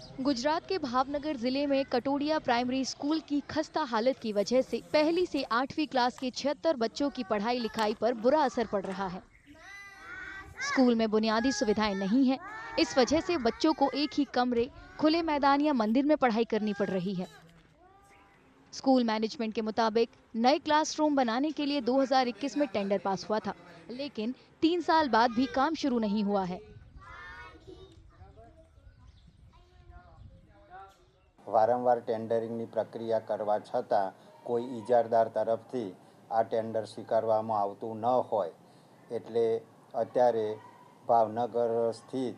गुजरात के भावनगर जिले में कटोडिया प्राइमरी स्कूल की खस्ता हालत की वजह से पहली से 8वीं क्लास के 76 बच्चों की पढ़ाई लिखाई पर बुरा असर पड़ रहा है। स्कूल में बुनियादी सुविधाएं नहीं है। इस वजह से बच्चों को एक ही कमरे, खुले मैदान या मंदिर में पढ़ाई करनी पड़ रही है। स्कूल मैनेजमेंट के मुताबिक नए क्लासरूम बनाने के लिए 2021 में टेंडर पास हुआ था, लेकिन 3 साल बाद भी काम शुरू नहीं हुआ है। वारंवार टेन्डरिंगनी प्रक्रिया करवा छतां कोई इजारदार तरफथी आ टेन्डर स्वीकारवामां आवतुं न होय एटले अत्यारे भावनगर स्थित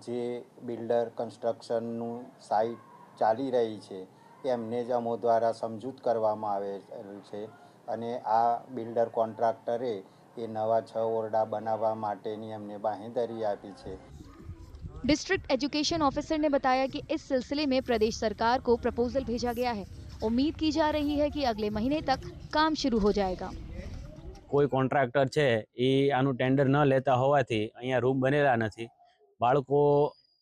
जे बिल्डर कन्स्ट्रक्शनનું साइट चाली रही छे एમને જ અમો દ્વારા સમજૂત કરવામાં આવેલ છે અને આ બિલ્ડર કોન્ટ્રાક્ટરે એ નવા 6 ઓરડા બનાવવા માટેની અમને બાંહેધરી આપી છે। डिस्ट्रिक्ट एजुकेशन ऑफिसर ने बताया कि इस सिलसिले में प्रदेश सरकार को प्रपोजल भेजा गया है। उम्मीद की जा रही है कि अगले महीने तक काम शुरू हो जाएगा। कोई कॉन्ट्राक्टर छे ए आनु टेन्डर न लेता होवाथी अहींया रूम बनेला नथी। बाळको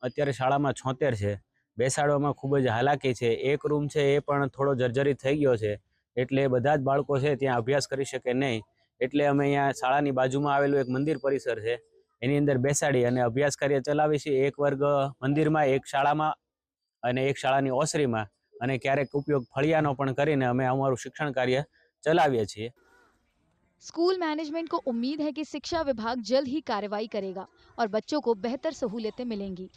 अत्यारे शाळामां 76 छे, बेसाडवामां खूब ज हालाकी छे। एक रूम छे ए पण थोड़ो जर्जरित थई गयो छे एटले बधा ज बाळको छे त्यां अभ्यास करी शके नहीं। एटले अमे अहींया शाळानी बाजुमां आवेलुं एक मंदिर परिसर छे एनी अंदर बेसाडी अने अभ्यास कार्य चलावी छे। एक वर्ग मंदिरमां, एक शाळामां अने एक शाळानी ओसरीमां अने क्यारेक उपयोग फळियानो पण करीने अमे अमारुं शिक्षण कार्य चलावीए छीए। स्कूल मैनेजमेंट को उम्मीद है कि शिक्षा विभाग जल्द ही कार्रवाई करेगा और बच्चों को बेहतर सहूलियतें मिलेंगी।